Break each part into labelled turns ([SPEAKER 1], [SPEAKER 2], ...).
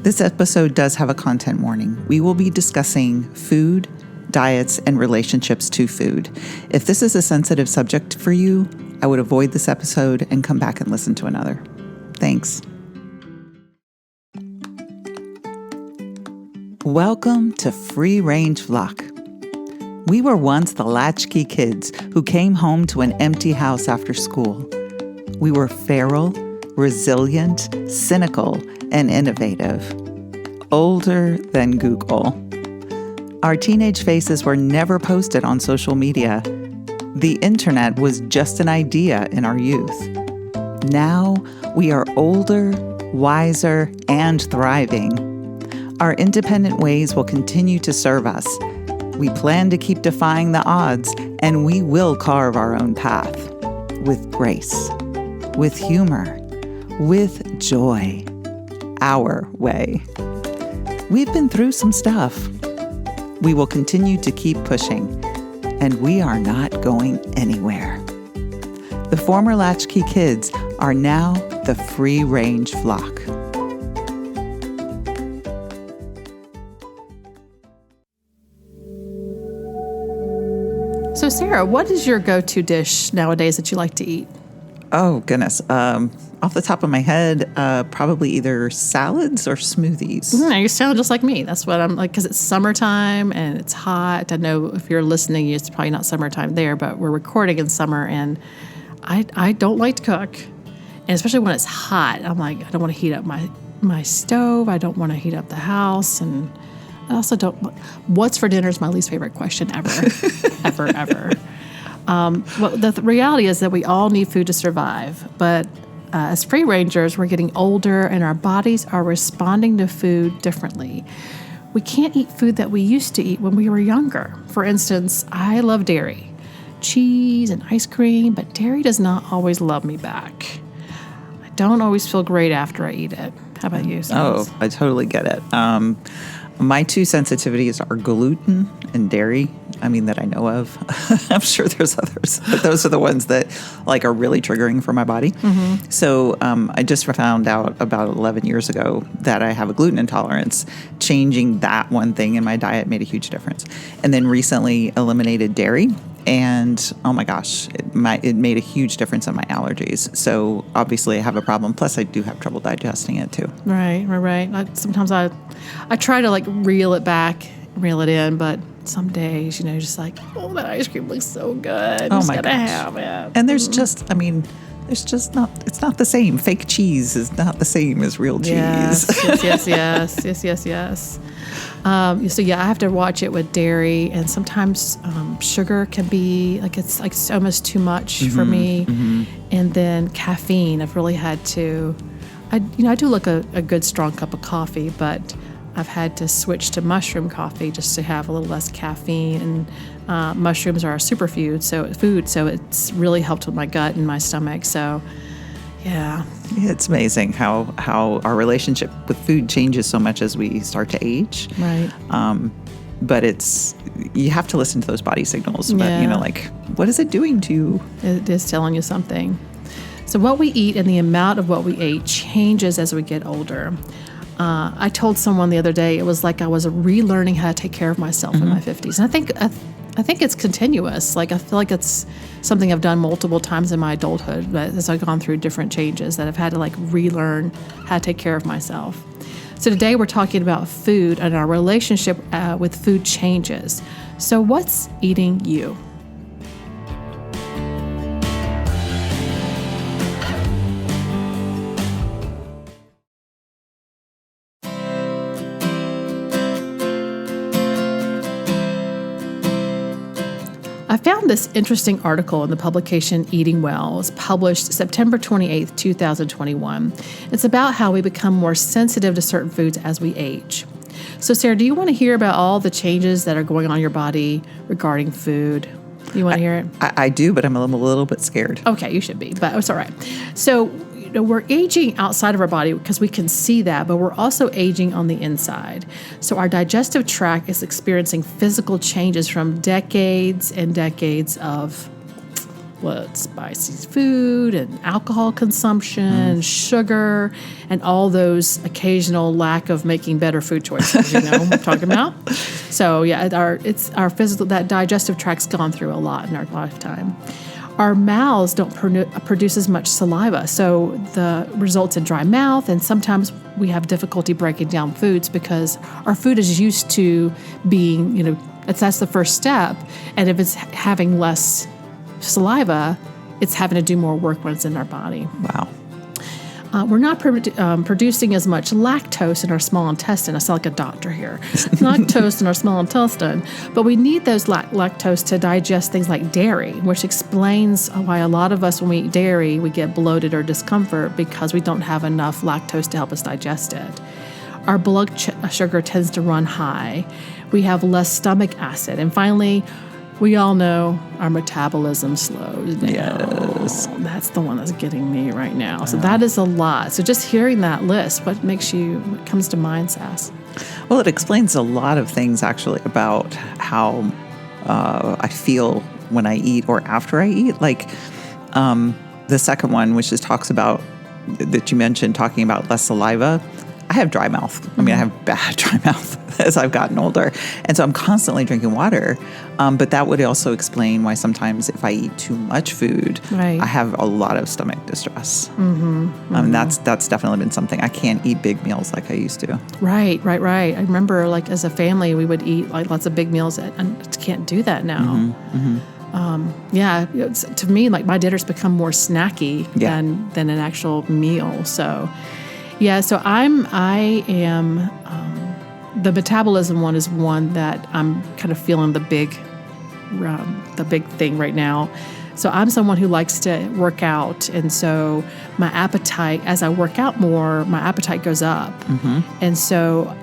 [SPEAKER 1] This episode does have a content warning. We will be discussing food, diets, and relationships to food. If this is a sensitive subject for you, I would avoid this episode and come back and listen to another. Thanks. Welcome to Free Range Flock. We were once the latchkey kids who came home to an empty house after school. We were feral, resilient, cynical, and innovative. Older than Google. Our teenage faces were never posted on social media. The internet was just an idea in our youth. Now we are older, wiser, and thriving. Our independent ways will continue to serve us. We plan to keep defying the odds, and we will carve our own path. With grace, with humor, with joy. Our way. We've been through some stuff. We will continue to keep pushing, and we are not going anywhere. The former latchkey kids are now the free range flock.
[SPEAKER 2] So Sarah, what is your go-to dish nowadays that you like to eat?
[SPEAKER 1] Oh, goodness. Off the top of my head, probably either salads or smoothies.
[SPEAKER 2] You sound just like me. That's what I'm like, because it's summertime and it's hot. I know if you're listening, it's probably not summertime there, but we're recording in summer, and I don't like to cook. And especially when it's hot, I'm like, I don't want to heat up my stove. I don't want to heat up the house. And I also don't, what's for dinner is my least favorite question ever, ever. Well, the reality is that we all need food to survive, but as free rangers, we're getting older and our bodies are responding to food differently. We can't eat food that we used to eat when we were younger. For instance, I love dairy, cheese and ice cream, but dairy does not always love me back. I don't always feel great after I eat it. How about you, Sara?
[SPEAKER 1] Oh, I totally get it. My two sensitivities are gluten and dairy. That I know of. I'm sure there's others, but those are the ones that are really triggering for my body. Mm-hmm. So I just found out about 11 years ago that I have a gluten intolerance. Changing that one thing in my diet made a huge difference. And then recently eliminated dairy. And oh my gosh, it made a huge difference in my allergies. So obviously I have a problem. Plus I do have trouble digesting it too.
[SPEAKER 2] Right. Sometimes I try to reel it back, reel it in, but some days, just that ice cream looks so good.
[SPEAKER 1] Oh my gosh.
[SPEAKER 2] Have it.
[SPEAKER 1] And there's just not, it's not the same. Fake cheese is not the same as real cheese.
[SPEAKER 2] Yes. So I have to watch it with dairy, and sometimes sugar can be it's almost too much for me. Mm-hmm. And then caffeine, I've really had to, I do like a good strong cup of coffee, but I've had to switch to mushroom coffee just to have a little less caffeine. And mushrooms are a superfood, so it's really helped with my gut and my stomach. So, yeah.
[SPEAKER 1] It's amazing how our relationship with food changes so much as we start to age.
[SPEAKER 2] Right.
[SPEAKER 1] But you have to listen to those body signals.
[SPEAKER 2] Yeah.
[SPEAKER 1] But, what is it doing to you?
[SPEAKER 2] It is telling you something. So what we eat and the amount of what we ate changes as we get older. I told someone the other day, it was like I was relearning how to take care of myself in my 50s. And I think it's continuous. I feel like it's something I've done multiple times in my adulthood, but as I've gone through different changes that I've had to relearn how to take care of myself. So today we're talking about food and our relationship with food changes. So what's eating you? I found this interesting article in the publication Eating Well. It was published September 28th, 2021. It's about how we become more sensitive to certain foods as we age. So, Sarah, do you want to hear about all the changes that are going on in your body regarding food? You want to hear it?
[SPEAKER 1] I do, but I'm a little bit scared.
[SPEAKER 2] Okay, you should be, but it's all right. So, we're aging outside of our body because we can see that, but we're also aging on the inside. So our digestive tract is experiencing physical changes from decades and decades of spicy food and alcohol consumption, sugar, and all those occasional lack of making better food choices, what I'm talking about. So yeah, our physical, that digestive tract's gone through a lot in our lifetime. Our mouths don't produce as much saliva, so the results in dry mouth, and sometimes we have difficulty breaking down foods because our food is used to being, that's the first step, and if it's having less saliva, it's having to do more work when it's in our body.
[SPEAKER 1] Wow.
[SPEAKER 2] We're not producing as much lactose in our small intestine. I sound like a doctor here. Lactose in our small intestine. But we need those lactose to digest things like dairy, which explains why a lot of us, when we eat dairy, we get bloated or discomfort because we don't have enough lactose to help us digest it. Our blood sugar tends to run high. We have less stomach acid. And finally, we all know our metabolism slows down.
[SPEAKER 1] Yes.
[SPEAKER 2] That's the one that's getting me right now. So that is a lot. So just hearing that list, what comes to mind, Sass?
[SPEAKER 1] Well, it explains a lot of things actually about how I feel when I eat or after I eat. Like the second one, which just talks about, that you mentioned, talking about less saliva. I have dry mouth. I mean, I have bad dry mouth as I've gotten older. And so I'm constantly drinking water. But that would also explain why sometimes if I eat too much food,
[SPEAKER 2] right,
[SPEAKER 1] I have a lot of stomach distress. That's definitely been something. I can't eat big meals like I used to.
[SPEAKER 2] Right. I remember, like, as a family, we would eat like lots of big meals, and I can't do that now. To me, like, my dinner's become more snacky than an actual meal. So, so I am. The metabolism one is one that I'm kind of feeling the big thing right now. So I'm someone who likes to work out, and so my appetite, as I work out more, my appetite goes up. And so,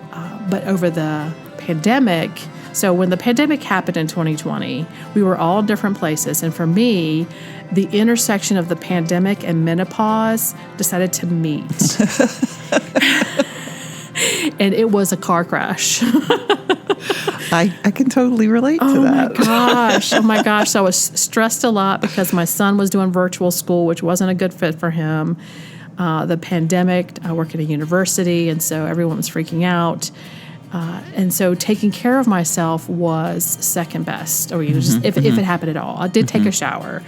[SPEAKER 2] but over the pandemic, so when the pandemic happened in 2020, we were all in different places, and for me, the intersection of the pandemic and menopause decided to meet. And it was a car crash.
[SPEAKER 1] I can totally relate to that.
[SPEAKER 2] Oh my gosh. So I was stressed a lot because my son was doing virtual school, which wasn't a good fit for him. The pandemic, I work at a university, and so everyone was freaking out. And so taking care of myself was second best, or just if it happened at all. I did take a shower,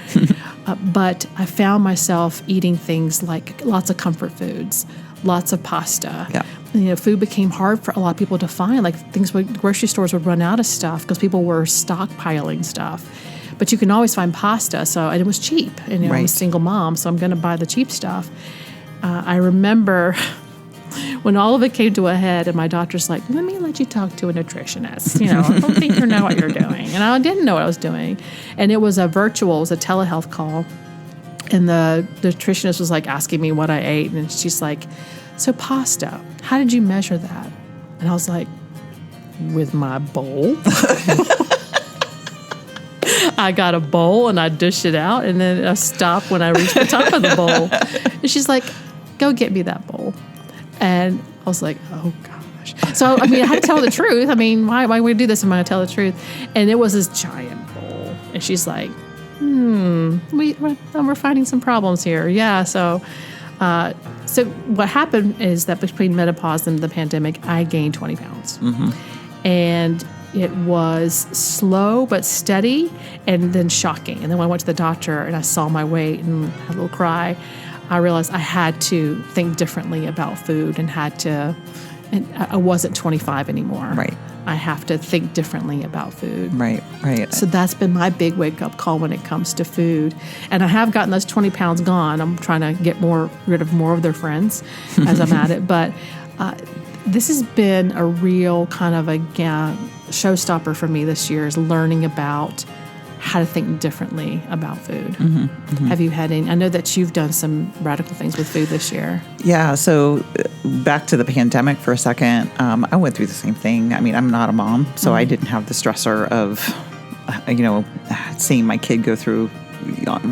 [SPEAKER 2] but I found myself eating things like lots of comfort foods, lots of pasta.
[SPEAKER 1] Yeah.
[SPEAKER 2] Food became hard for a lot of people to find. Like, grocery stores would run out of stuff because people were stockpiling stuff. But you can always find pasta, and it was cheap. And I'm a single mom, so I'm going to buy the cheap stuff. I remember when all of it came to a head, and my doctor's like, "Let me let you talk to a nutritionist. I don't think you know what you're doing." And I didn't know what I was doing. And it was a telehealth call. And the nutritionist was like asking me what I ate, and she's like, "So pasta, how did you measure that?" And I was like, "With my bowl." I got a bowl and I dished it out, and then I stopped when I reached the top of the bowl. And she's like, "Go get me that bowl." And I was like, "Oh gosh." So I had to tell the truth. Why would we do this? I'm going to tell the truth. And it was this giant bowl. And she's like, we're finding some problems here. Yeah. So what happened is that between menopause and the pandemic, I gained 20 pounds. And it was slow but steady, and then shocking. And then when I went to the doctor and I saw my weight and had a little cry, I realized I had to think differently about food and I wasn't 25 anymore.
[SPEAKER 1] Right.
[SPEAKER 2] I have to think differently about food.
[SPEAKER 1] Right.
[SPEAKER 2] So that's been my big wake-up call when it comes to food. And I have gotten those 20 pounds gone. I'm trying to get rid of more of their friends as I'm at it. But this has been a real kind of a showstopper for me this year, is learning about how to think differently about food. Have you had any? I know that you've done some radical things with food this year. Yeah.
[SPEAKER 1] So back to the pandemic for a second. I went through the same thing. I'm not a mom, so I didn't have the stressor of, seeing my kid go through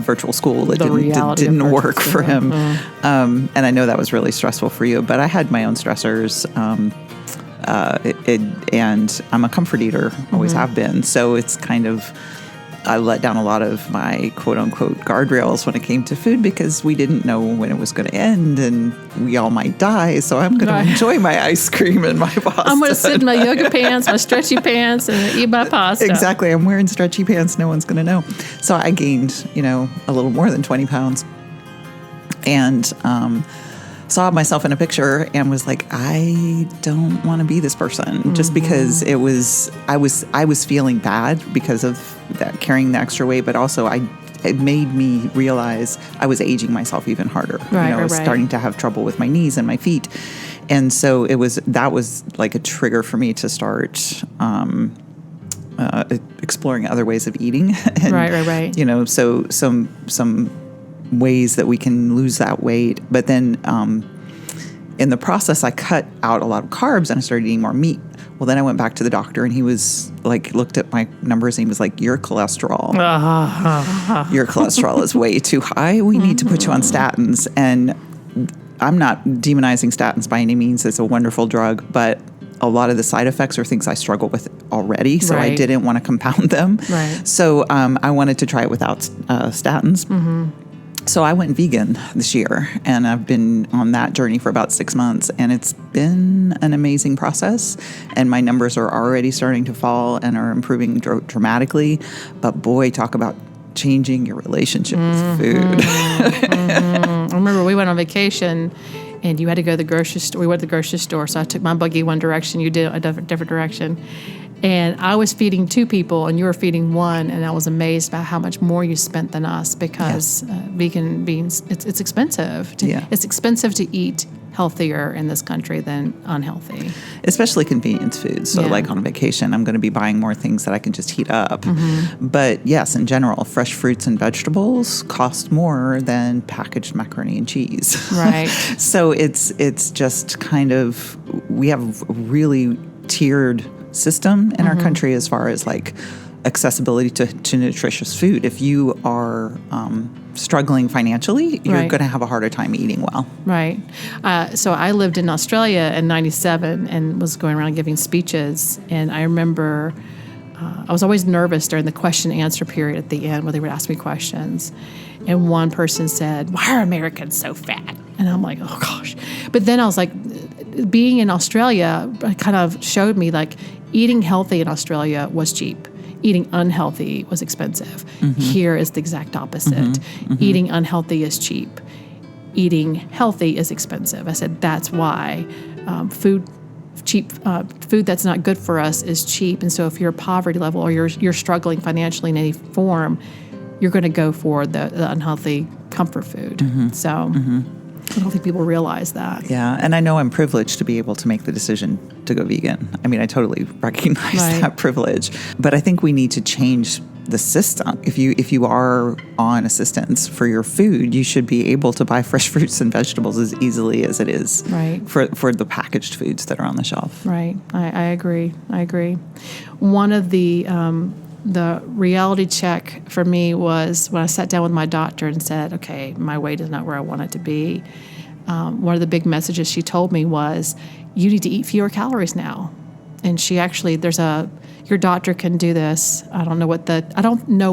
[SPEAKER 1] virtual school. It didn't work for him. And I know that was really stressful for you, but I had my own stressors. And I'm a comfort eater, always have been. So it's kind of, I let down a lot of my quote unquote guardrails when it came to food because we didn't know when it was going to end and we all might die. So I'm going to enjoy my ice cream and my pasta.
[SPEAKER 2] I'm going to sit in my yoga pants, my stretchy pants, and eat my pasta.
[SPEAKER 1] Exactly. I'm wearing stretchy pants. No one's going to know. So I gained, a little more than 20 pounds and, saw myself in a picture and was like, I don't want to be this person just because I was feeling bad because of that carrying the extra weight, but also it made me realize I was aging myself even harder. I was starting to have trouble with my knees and my feet. And so that was like a trigger for me to start, exploring other ways of eating. And, so some ways that we can lose that weight. But then in the process, I cut out a lot of carbs and I started eating more meat. Well, then I went back to the doctor and he was like, looked at my numbers and he was like, your cholesterol is way too high. We need to put you on statins. And I'm not demonizing statins by any means. It's a wonderful drug, but a lot of the side effects are things I struggle with already, so I didn't want to compound them. So I wanted to try it without statins. So I went vegan this year, and I've been on that journey for about 6 months, and it's been an amazing process, and my numbers are already starting to fall and are improving dramatically. But boy, talk about changing your relationship with food.
[SPEAKER 2] I remember we went on vacation, and you had to go to the grocery store. We went to the grocery store, so I took my buggy one direction, you did a different direction. And I was feeding 2 people, and you were feeding 1, and I was amazed by how much more you spent than us because vegan beans, it's expensive. It's expensive to eat healthier in this country than unhealthy.
[SPEAKER 1] Especially convenience foods. So like on a vacation, I'm going to be buying more things that I can just heat up. But yes, in general, fresh fruits and vegetables cost more than packaged macaroni and cheese. So it's just kind of, we have a really tiered system in our country as far as like accessibility to nutritious food. If you are struggling financially, you're going to have a harder time eating well. So I lived in Australia in 97 and was going around giving speeches. And I remember I was always nervous during the question and answer period at the end where they would ask me questions. And one person said, "Why are Americans so fat?" And I'm like, oh gosh. But then I was like, being in Australia kind of showed me like eating healthy in Australia was cheap. Eating unhealthy was expensive. Here is the exact opposite. Eating unhealthy is cheap. Eating healthy is expensive. I said, that's why food that's not good for us is cheap. And so if you're poverty level or you're struggling financially in any form, you're going to go for the unhealthy comfort food. So I don't think people realize that. Yeah, and I know I'm privileged to be able to make the decision to go vegan. I mean, I totally recognize that privilege. But I think we need to change the system. If you are on assistance for your food, you should be able to buy fresh fruits and vegetables as easily as it is for the packaged foods that are on the shelf. I agree. One of the reality check for me was when I sat down with my doctor and said, okay, my weight is not where I want it to be. One of the big messages she told me was, you need to eat fewer calories now. And she actually, your doctor can do this. I don't know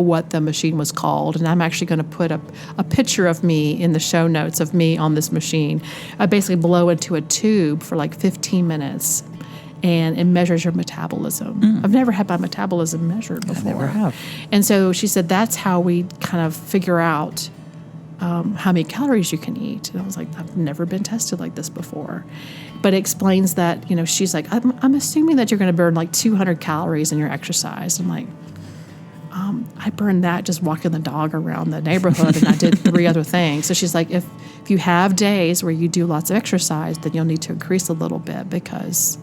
[SPEAKER 1] what the machine was called. And I'm actually going to put a picture of me in the show notes of me on this machine. I basically blow into a tube for like 15 minutes. And it measures your metabolism. I've never had my metabolism measured before. I never have. And so she said, that's how we kind of figure out how many calories you can eat. And I was like, I've never been tested like this before. But it explains that, she's like, I'm assuming that you're going to burn like 200 calories in your exercise. I'm like, I burned that just walking the dog around the neighborhood, and I did 3 other things. So she's like, if you have days where you do lots of exercise, then you'll need to increase a little bit because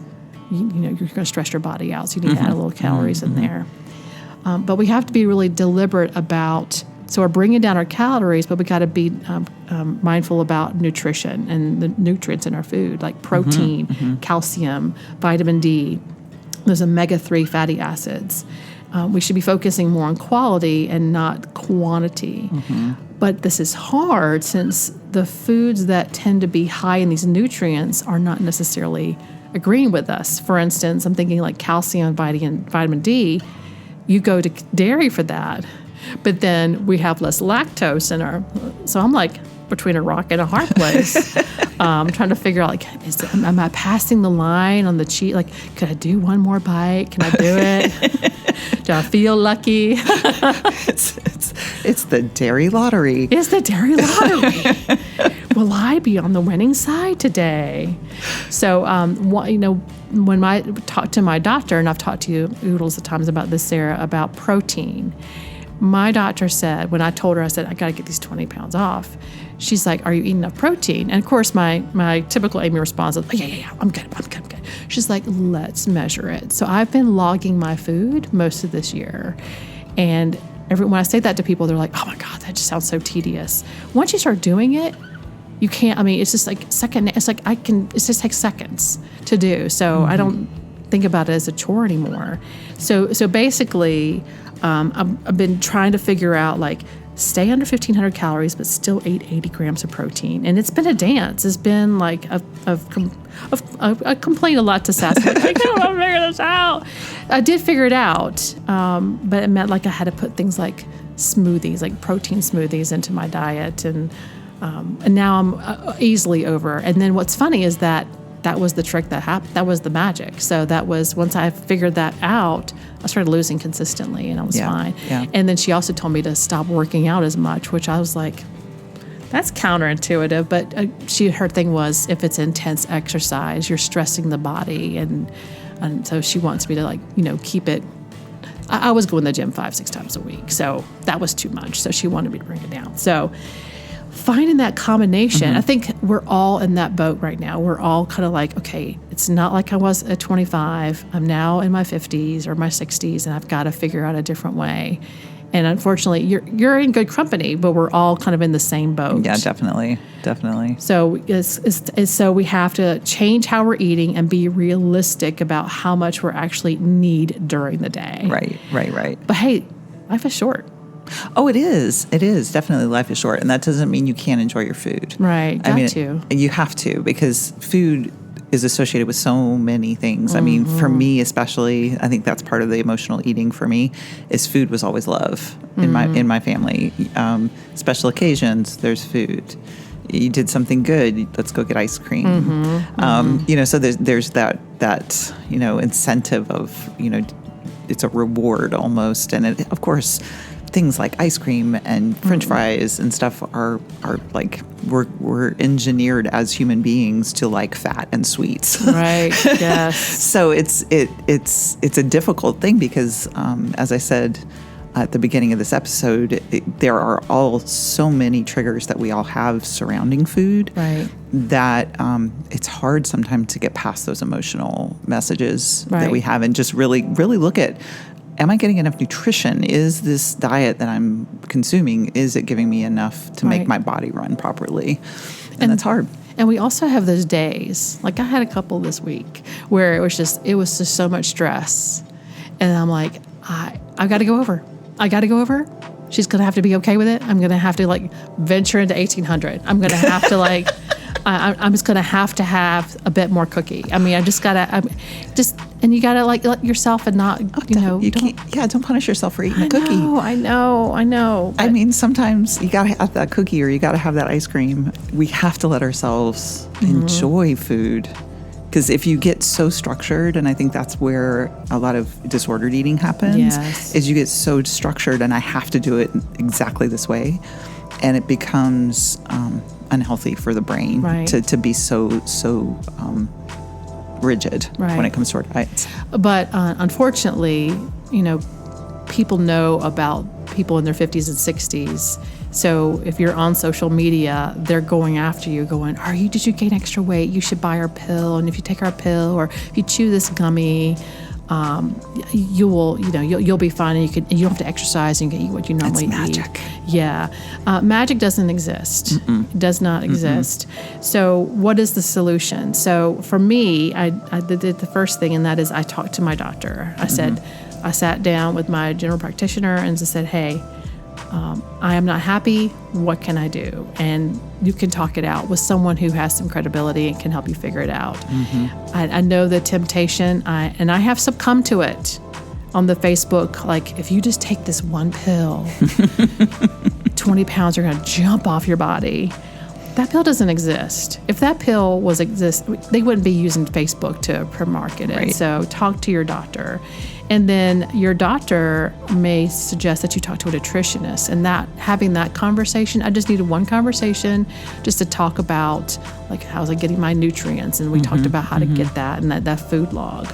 [SPEAKER 1] you're going to stress your body out, so you need to add a little calories in there. But we have to be really deliberate about, so we're bringing down our calories, but we got to be mindful about nutrition and the nutrients in our food, like protein, calcium, vitamin D, those omega-3 fatty acids. We should be focusing more on quality and not quantity. But this is hard since the foods that tend to be high in these nutrients are not necessarily agreeing with us. For instance, I'm thinking like calcium and vitamin D
[SPEAKER 2] you go to dairy for that. But then we have less lactose in our, so I'm like between a rock and a hard place. Trying to figure out, like, am I passing the line on the cheese? Like, could I do one more bite? Can I do it? Do I feel lucky?
[SPEAKER 1] It's the dairy lottery.
[SPEAKER 2] It's the dairy lottery. Will I be on the winning side today? So, when I talked to my doctor, and I've talked to you oodles of times about this, Sarah, about protein. My doctor said, when I told her, I said, I got to get these 20 pounds off. She's like, are you eating enough protein? And of course, my typical Amy response is, yeah, I'm good. She's like, let's measure it. So I've been logging my food most of this year. And when I say that to people, they're like, oh my God, that just sounds so tedious. Once you start doing it, you can't, it's just like it just takes seconds to do. So I don't think about it as a chore anymore. So basically, I've been trying to figure out, like, stay under 1,500 calories, but still eat 80 grams of protein. And it's been a dance. It's been like I complain a lot to Sass. Like, I can't figure this out. I did figure it out, but it meant, like, I had to put things like smoothies, like protein smoothies, into my diet, and now I'm easily over. And then what's funny is that was the trick that happened. That was the magic. So that was, once I figured that out, I started losing consistently, and I was fine.
[SPEAKER 1] Yeah.
[SPEAKER 2] And then she also told me to stop working out as much, which I was like, that's counterintuitive. But her thing was, if it's intense exercise, you're stressing the body, and so she wants me to, like, keep it. I was going to the gym 5-6 times a week, so that was too much. So she wanted me to bring it down. So finding that combination, I think we're all in that boat right now. We're all kind of like, okay, it's not like I was at 25. I'm now in my 50s or my 60s, and I've got to figure out a different way. And unfortunately, you're in good company, but we're all kind of in the same boat.
[SPEAKER 1] Yeah, definitely.
[SPEAKER 2] So so we have to change how we're eating and be realistic about how much we're actually need during the day.
[SPEAKER 1] Right.
[SPEAKER 2] But hey, life is short.
[SPEAKER 1] Oh, it is. Definitely, life is short. And that doesn't mean you can't enjoy your food.
[SPEAKER 2] Right.
[SPEAKER 1] You have to, because food is associated with so many things. I mean, for me especially, I think that's part of the emotional eating for me, is food was always love in my family. Special occasions, there's food. You did something good, let's go get ice cream. So there's that incentive of, it's a reward almost. And it, of course, things like ice cream and French fries and stuff are like, we're engineered as human beings to like fat and sweets.
[SPEAKER 2] Right. Yes.
[SPEAKER 1] So it's a difficult thing because, as I said at the beginning of this episode, there are so many triggers that we all have surrounding food.
[SPEAKER 2] Right.
[SPEAKER 1] That it's hard sometimes to get past those emotional messages that we have, and just really look at, am I getting enough nutrition? Is this diet that I'm consuming, is it giving me enough to make my body run properly? And that's hard.
[SPEAKER 2] And we also have those days, like I had a couple this week, where it was just so much stress. And I'm like, I've got to go over. She's going to have to be okay with it. I'm going to have to, like, venture into 1800. I'm going to have to, like, I'm just going to have a bit more cookie. I mean, I just got to, and you got to, like, let yourself and not,
[SPEAKER 1] don't punish yourself for eating a cookie.
[SPEAKER 2] I know.
[SPEAKER 1] I mean, sometimes you got to have that cookie or you got to have that ice cream. We have to let ourselves enjoy food. Because if you get so structured, and I think that's where a lot of disordered eating happens, is you get so structured and I have to do it exactly this way. And it becomes unhealthy for the brain to be so rigid when it comes to our diets.
[SPEAKER 2] But unfortunately, people know about people in their 50s and 60s. So if you're on social media, they're going after you, going, did you gain extra weight? You should buy our pill. And if you take our pill, or if you chew this gummy, you'll be fine, and you don't have to exercise, and you can eat what you normally eat.
[SPEAKER 1] Magic.
[SPEAKER 2] Yeah. Magic doesn't exist. It does not exist. So what is the solution? So for me, I did the first thing, and that is I talked to my doctor. I said, I sat down with my general practitioner and just said, hey, I am not happy. What can I do? And you can talk it out with someone who has some credibility and can help you figure it out. I know the temptation, and I have succumbed to it. on the Facebook, like, if you just take this one pill, 20 pounds are going to jump off your body. That pill doesn't exist. If that pill they wouldn't be using Facebook to market it.
[SPEAKER 1] Right.
[SPEAKER 2] So talk to your doctor. And then your doctor may suggest that you talk to a nutritionist, and having that conversation, I just needed one conversation just to talk about, like, how's I getting my nutrients? And we talked about how to get that and that food log.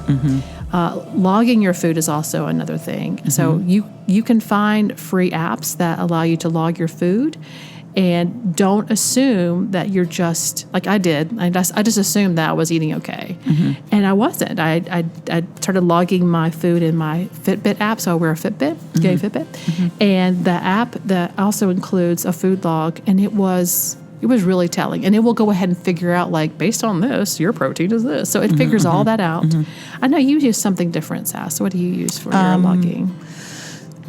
[SPEAKER 2] Logging your food is also another thing. So you can find free apps that allow you to log your food. And don't assume that you're just, like I did, I just assumed that I was eating okay. And I wasn't. I started logging my food in my Fitbit app, so I wear a Fitbit, gay Fitbit. And the app that also includes a food log, and it was really telling. And it will go ahead and figure out, like, based on this, your protein is this. So it figures all that out. I know you use something different, Sass. What do you use for your logging?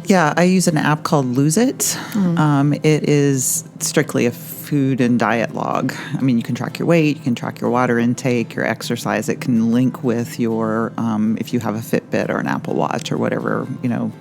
[SPEAKER 1] Yeah, I use an app called Lose It. It is strictly a food and diet log. I mean, you can track your weight, you can track your water intake, your exercise. It can link with your, if you have a Fitbit or an Apple Watch or whatever,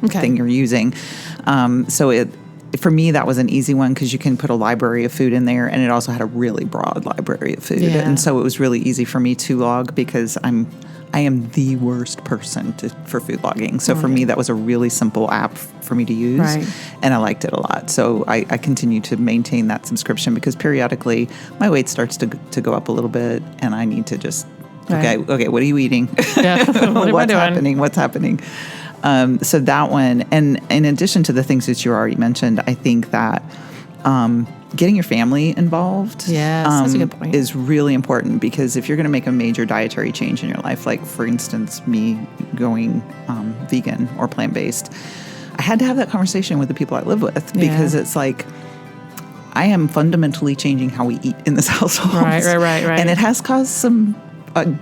[SPEAKER 1] thing you're using. For me, that was an easy one because you can put a library of food in there, and it also had a really broad library of food.
[SPEAKER 2] Yeah.
[SPEAKER 1] And so it was really easy for me to log because I am the worst person for food logging. So for me, that was a really simple app for me to use, and I liked it a lot. So I continue to maintain that subscription because periodically my weight starts to go up a little bit, and I need to just, okay, what are you eating?
[SPEAKER 2] Yeah.
[SPEAKER 1] What's happening? So that one, and in addition to the things that you already mentioned, I think that getting your family involved
[SPEAKER 2] that's a good point.
[SPEAKER 1] is really important because if you're going to make a major dietary change in your life, like, for instance, me going vegan or plant-based, I had to have that conversation with the people I live with because it's like, I am fundamentally changing how we eat in this household.
[SPEAKER 2] Right.
[SPEAKER 1] And it has caused some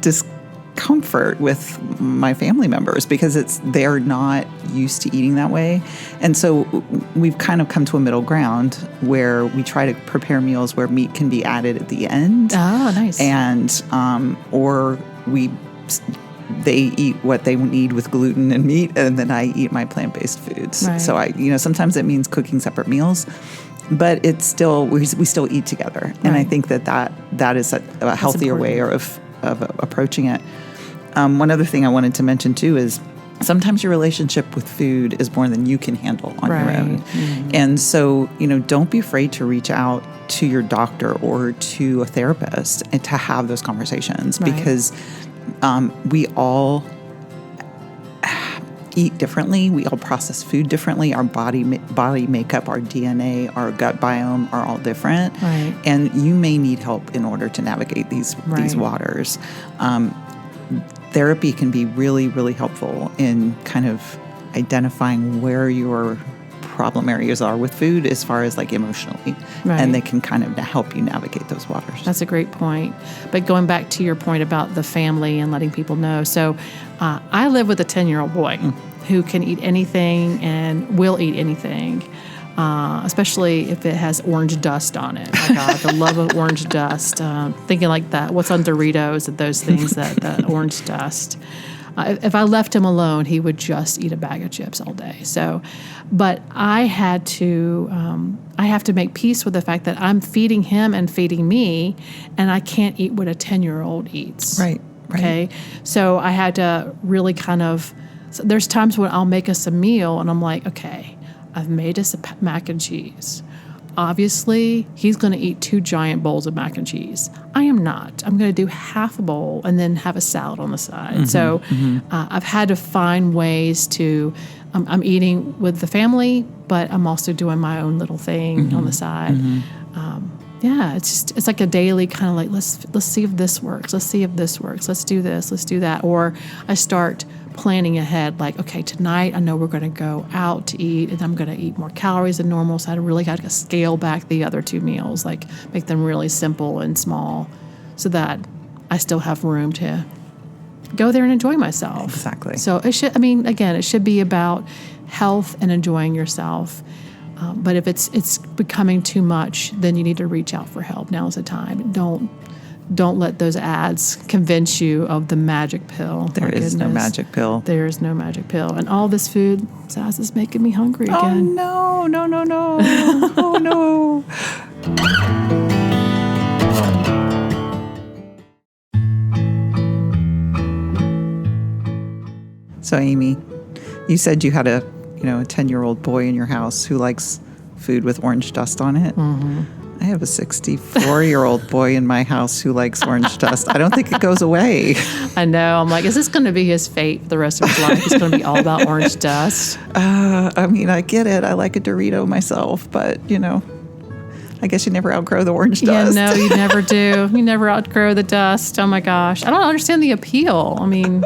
[SPEAKER 1] discomfort with my family members because they're not used to eating that way. And so we've kind of come to a middle ground where we try to prepare meals where meat can be added at the end.
[SPEAKER 2] Oh, nice.
[SPEAKER 1] And or they eat what they need with gluten and meat, and then I eat my plant-based foods.
[SPEAKER 2] Right.
[SPEAKER 1] So sometimes it means cooking separate meals, but it's still we still eat together. And I think that is a healthier way of approaching it. One other thing I wanted to mention too is sometimes your relationship with food is more than you can handle on your own. And so, don't be afraid to reach out to your doctor or to a therapist and to have those conversations because we all eat differently. We all process food differently. Our body makeup, our DNA, our gut biome are all different.
[SPEAKER 2] Right.
[SPEAKER 1] And you may need help in order to navigate these waters. Therapy can be really, really helpful in kind of identifying where your problem areas are with food as far as like emotionally.
[SPEAKER 2] Right.
[SPEAKER 1] And they can kind of help you navigate those waters.
[SPEAKER 2] That's a great point. But going back to your point about the family and letting people know. So I live with a 10-year-old boy who can eat anything and will eat anything, especially if it has orange dust on it. My God, the love of orange dust. Thinking like that, what's on Doritos and those things, that orange dust. If I left him alone, he would just eat a bag of chips all day. So, but I have to make peace with the fact that I'm feeding him and feeding me, and I can't eat what a 10-year-old eats.
[SPEAKER 1] Right.
[SPEAKER 2] Okay. So I had to really so there's times when I'll make us a meal and I'm like, okay, I've made us a mac and cheese. Obviously, he's going to eat 2 giant bowls of mac and cheese. I am not. I'm going to do half a bowl and then have a salad on the side. So I've had to find ways to, I'm eating with the family, but I'm also doing my own little thing on the side. It's like a daily kind of like, let's see if this works. Let's see if this works. Let's do this. Let's do that. Or I start planning ahead, like, okay, tonight I know we're going to go out to eat and I'm going to eat more calories than normal. So I really got to scale back the other 2 meals, like make them really simple and small so that I still have room to go there and enjoy myself.
[SPEAKER 1] Exactly.
[SPEAKER 2] So it should be about health and enjoying yourself. But if it's becoming too much, then you need to reach out for help. Now's the time. Don't don't let those ads convince you of the magic pill.
[SPEAKER 1] There is no magic pill.
[SPEAKER 2] There is no magic pill. And all this food, Saz, is making me hungry
[SPEAKER 1] Oh,
[SPEAKER 2] again.
[SPEAKER 1] no. Oh, no. So, Amy, you said you had a 10-year-old boy in your house who likes food with orange dust on it.
[SPEAKER 2] Mm-hmm.
[SPEAKER 1] I have a 64-year-old boy in my house who likes orange dust. I don't think it goes away.
[SPEAKER 2] I know. I'm like, is this going to be his fate for the rest of his life? It's going to be all about orange dust.
[SPEAKER 1] I mean, I get it. I like a Dorito myself, but, I guess you never outgrow the orange dust.
[SPEAKER 2] Yeah, no, you never do. You never outgrow the dust. Oh, my gosh. I don't understand the appeal. I mean...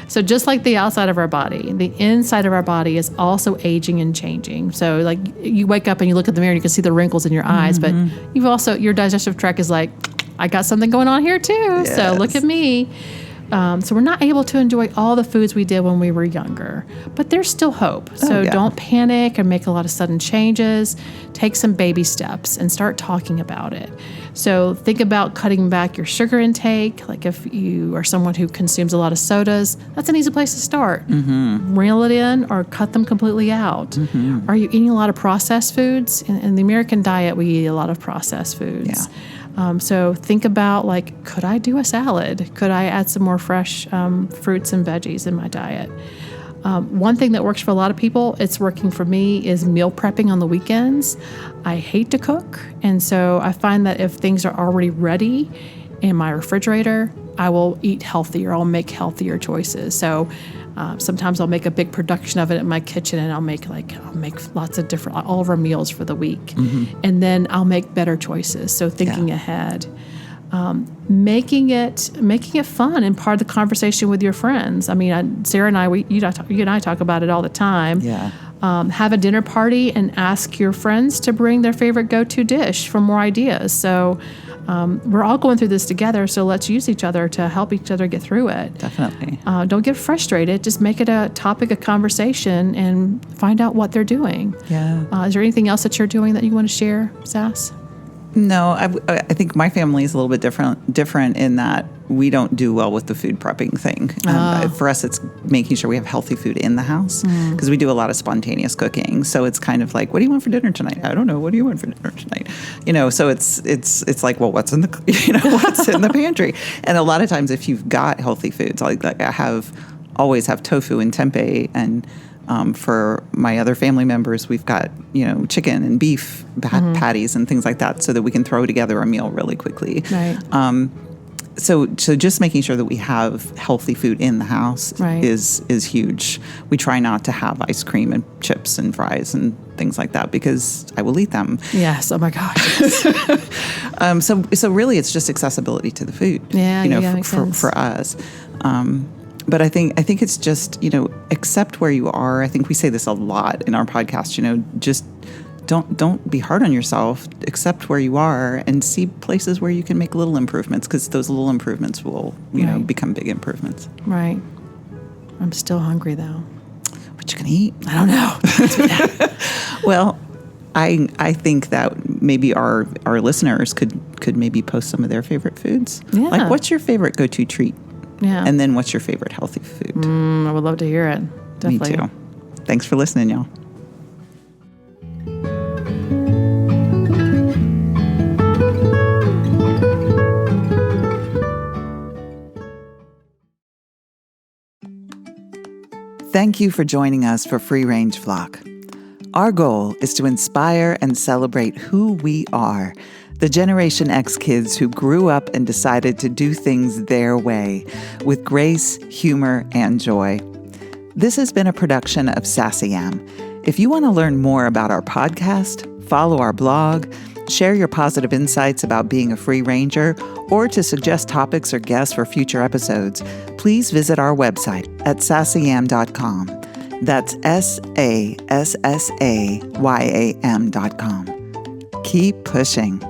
[SPEAKER 2] So just like the outside of our body, the inside of our body is also aging and changing. So like you wake up and you look at the mirror and you can see the wrinkles in your eyes, but you've also, your digestive tract is like, I got something going on here too.
[SPEAKER 1] Yes.
[SPEAKER 2] So look at me. So we're not able to enjoy all the foods we did when we were younger, but there's still hope. So don't panic and make a lot of sudden changes. Take some baby steps and start talking about it. So think about cutting back your sugar intake. Like if you are someone who consumes a lot of sodas, that's an easy place to start. Reel it in or cut them completely out. Are you eating a lot of processed foods? In the American diet, we eat a lot of processed foods.
[SPEAKER 1] Yeah.
[SPEAKER 2] So think about like, could I do a salad? Could I add some more fresh fruits and veggies in my diet? One thing that works for a lot of people, it's working for me, is meal prepping on the weekends. I hate to cook, and so I find that if things are already ready in my refrigerator, I will eat healthier. I'll make healthier choices. So sometimes I'll make a big production of it in my kitchen, and I'll make lots of different, all of our meals for the week. And then I'll make better choices. So thinking ahead. Making it fun and part of the conversation with your friends. I mean, Sara and I, you and I talk about it all the time.
[SPEAKER 1] Yeah.
[SPEAKER 2] Have a dinner party and ask your friends to bring their favorite go-to dish for more ideas. So we're all going through this together, so let's use each other to help each other get through it.
[SPEAKER 1] Definitely.
[SPEAKER 2] Don't get frustrated. Just make it a topic of conversation and find out what they're doing.
[SPEAKER 1] Yeah.
[SPEAKER 2] Is there anything else that you're doing that you want to share, Sass?
[SPEAKER 1] No, I think my family is a little bit different in that we don't do well with the food prepping thing. For us, it's making sure we have healthy food in the house because we do a lot of spontaneous cooking. So it's kind of like, what do you want for dinner tonight? I don't know. What do you want for dinner tonight? So it's like, well, what's in the what's in the pantry? And a lot of times, if you've got healthy foods, like I always have tofu and tempeh and. For my other family members, we've got, chicken and beef patties and things like that so that we can throw together a meal really quickly.
[SPEAKER 2] Right.
[SPEAKER 1] So just making sure that we have healthy food in the house is huge. We try not to have ice cream and chips and fries and things like that because I will eat them.
[SPEAKER 2] Yes. Oh my gosh. Yes.
[SPEAKER 1] So really it's just accessibility to the food.
[SPEAKER 2] Yeah.
[SPEAKER 1] For us. But I think it's just, accept where you are. I think we say this a lot in our podcast, just don't be hard on yourself. Accept where you are and see places where you can make little improvements because those little improvements will, become big improvements.
[SPEAKER 2] Right. I'm still hungry though.
[SPEAKER 1] What you gonna eat?
[SPEAKER 2] I don't know.
[SPEAKER 1] Well, I think that maybe our listeners could maybe post some of their favorite foods.
[SPEAKER 2] Yeah.
[SPEAKER 1] Like, what's your favorite go-to treat?
[SPEAKER 2] Yeah.
[SPEAKER 1] And then what's your favorite healthy food?
[SPEAKER 2] I would love to hear it. Definitely.
[SPEAKER 1] Me too. Thanks for listening, y'all. Thank you for joining us for Free Range Flock. Our goal is to inspire and celebrate who we are, the Generation X kids who grew up and decided to do things their way, with grace, humor, and joy. This has been a production of Sassy Am. If you want to learn more about our podcast, follow our blog, share your positive insights about being a free ranger, or to suggest topics or guests for future episodes, please visit our website at sassayam.com. That's SASSAYAM.com. Keep pushing.